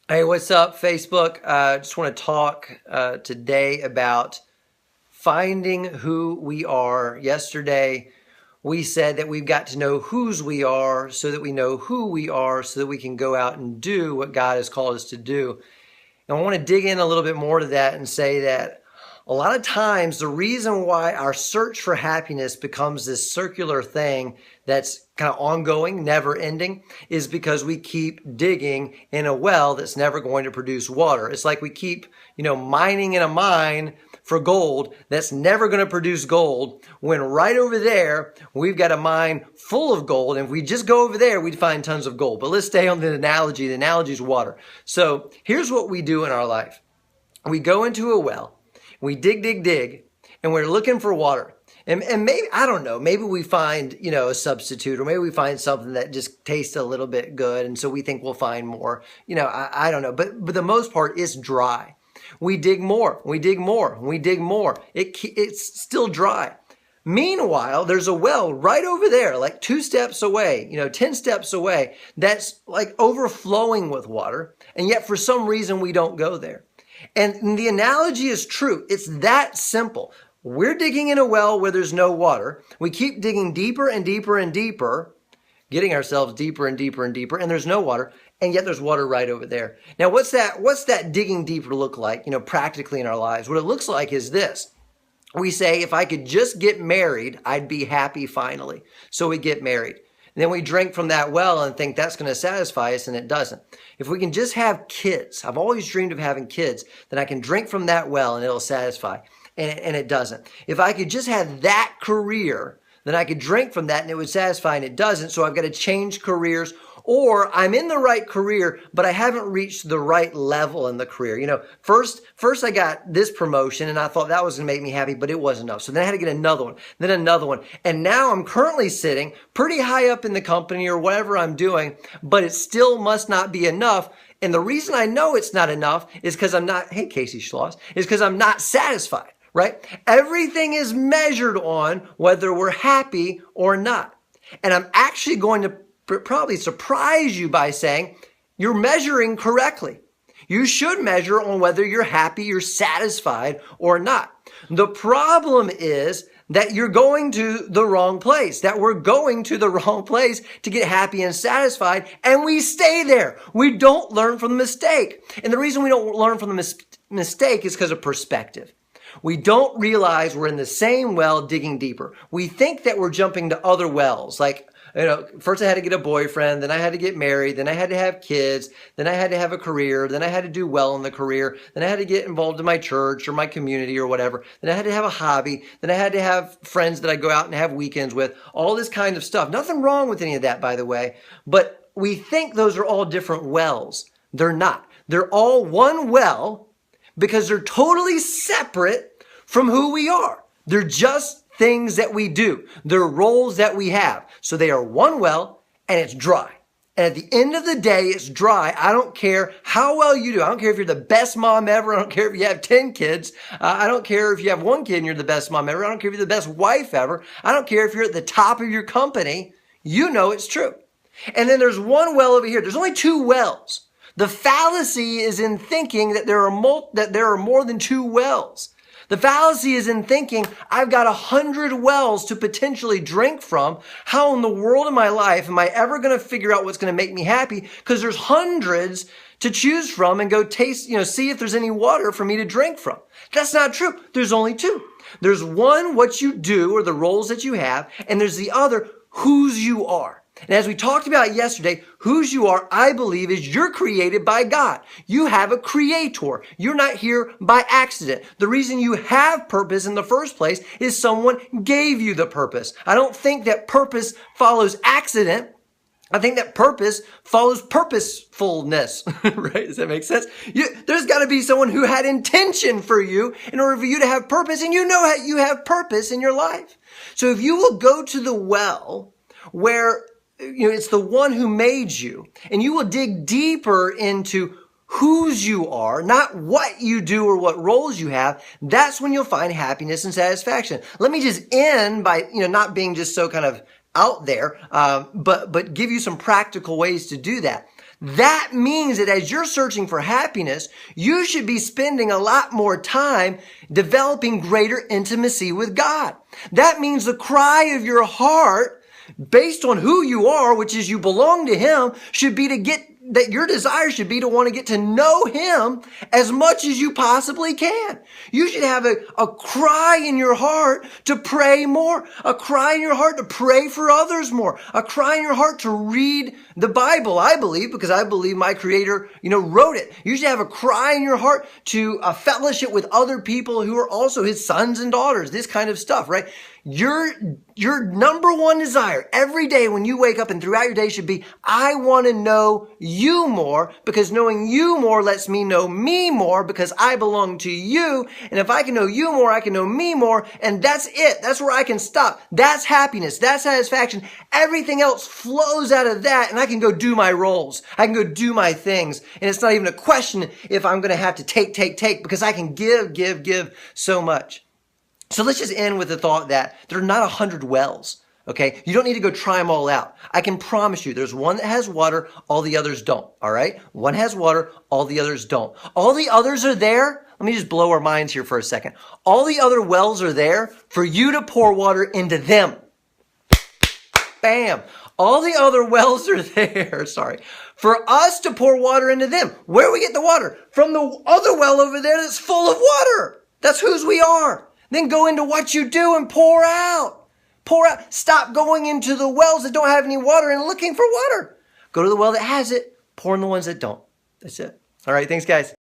Hey, what's up, Facebook? Just want to talk today about finding who we are. Yesterday, we said that we've got to know whose we are so that we know who we are so that we can go out and do what God has called us to do. And I want to dig in a little bit more to that and say that a lot of times the reason why our search for happiness becomes this circular thing that's kind of ongoing, never ending, is because we keep digging in a well that's never going to produce water. It's like we keep, mining in a mine for gold that's never going to produce gold, when right over there we've got a mine full of gold, and if we just go over there we'd find tons of gold. But let's stay on the analogy. The analogy is water. So here's what we do in our life. We go into a well, we dig, and we're looking for water. And maybe, I don't know, maybe we find, a substitute, or maybe we find something that just tastes a little bit good, and so we think we'll find more. I don't know. But the most part, it's dry. We dig more, we dig more, we dig more. It's still dry. Meanwhile, there's a well right over there, like 2 steps away, 10 steps away, that's like overflowing with water. And yet for some reason, we don't go there. And the analogy is true. It's that simple. We're digging in a well where there's no water. We keep digging deeper and deeper and deeper, getting ourselves deeper and deeper and deeper, and there's no water, and yet there's water right over there. Now, what's that digging deeper look like, practically in our lives? What it looks like is this. We say, if I could just get married, I'd be happy finally. So we get married. And then we drink from that well and think that's going to satisfy us, and it doesn't. If we can just have kids, I've always dreamed of having kids, then I can drink from that well and it'll satisfy, and it doesn't. If I could just have that career, then I could drink from that and it would satisfy, and it doesn't. So I've got to change careers, or I'm in the right career, but I haven't reached the right level in the career. First I got this promotion and I thought that was going to make me happy, but it wasn't enough. So then I had to get another one, then another one. And now I'm currently sitting pretty high up in the company or whatever I'm doing, but it still must not be enough. And the reason I know it's not enough is because hey, Casey Schloss, is because I'm not satisfied, right? Everything is measured on whether we're happy or not. And I'm actually going to probably surprise you by saying you're measuring correctly. You should measure on whether you're happy, you're satisfied or not. The problem is that you're going to the wrong place, that we're going to the wrong place to get happy and satisfied, and we stay there. We don't learn from the mistake. And the reason we don't learn from the mistake is because of perspective. We don't realize we're in the same well digging deeper. We think that we're jumping to other wells, like, first I had to get a boyfriend, then I had to get married, then I had to have kids, then I had to have a career, then I had to do well in the career, then I had to get involved in my church or my community or whatever, then I had to have a hobby, then I had to have friends that I go out and have weekends with, all this kind of stuff. Nothing wrong with any of that, by the way, but we think those are all different wells. They're not. They're all one well because they're totally separate from who we are. They're just things that we do. They're roles that we have. So they are one well, and it's dry. And at the end of the day, it's dry. I don't care how well you do. I don't care if you're the best mom ever. I don't care if you have 10 kids. I don't care if you have 1 kid and you're the best mom ever. I don't care if you're the best wife ever. I don't care if you're at the top of your company. You know it's true. And then there's one well over here. There's only 2 wells. The fallacy is in thinking that there are more than 2 wells. The fallacy is in thinking, I've got 100 wells to potentially drink from. How in the world in my life am I ever going to figure out what's going to make me happy? Because there's hundreds to choose from and go taste, see if there's any water for me to drink from. That's not true. There's only 2. There's one, what you do or the roles that you have, and there's the other, whose you are. And as we talked about yesterday, whose you are, I believe, is you're created by God. You have a creator. You're not here by accident. The reason you have purpose in the first place is someone gave you the purpose. I don't think that purpose follows accident. I think that purpose follows purposefulness, right? Does that make sense? There's got to be someone who had intention for you in order for you to have purpose, and you know how you have purpose in your life. So if you will go to the well where it's the one who made you, and you will dig deeper into whose you are, not what you do or what roles you have, that's when you'll find happiness and satisfaction. Let me just end by, not being just so kind of out there, but give you some practical ways to do that. That means that as you're searching for happiness, you should be spending a lot more time developing greater intimacy with God. That means the cry of your heart, based on who you are, which is you belong to Him, should be that your desire should be to want to get to know Him as much as you possibly can. You should have a cry in your heart to pray more, a cry in your heart to pray for others more, a cry in your heart to read the Bible, I believe, because I believe my Creator, wrote it. You should have a cry in your heart to fellowship with other people who are also His sons and daughters, this kind of stuff, right? Your number one desire every day when you wake up and throughout your day should be, I want to know you more, because knowing you more lets me know me more, because I belong to you. And if I can know you more, I can know me more. And that's it. That's where I can stop. That's happiness. That's satisfaction. Everything else flows out of that. And I can go do my roles. I can go do my things. And it's not even a question if I'm going to have to take, because I can give so much. So let's just end with the thought that there are not 100 wells, okay? You don't need to go try them all out. I can promise you there's one that has water, all the others don't, all right? One has water, all the others don't. All the others are there. Let me just blow our minds here for a second. All the other wells are there for you to pour water into them. Bam. All the other wells are there, for us to pour water into them. Where do we get the water? From the other well over there that's full of water. That's whose we are. Then go into what you do and pour out. Pour out. Stop going into the wells that don't have any water and looking for water. Go to the well that has it. Pour in the ones that don't. That's it. All right. Thanks, guys.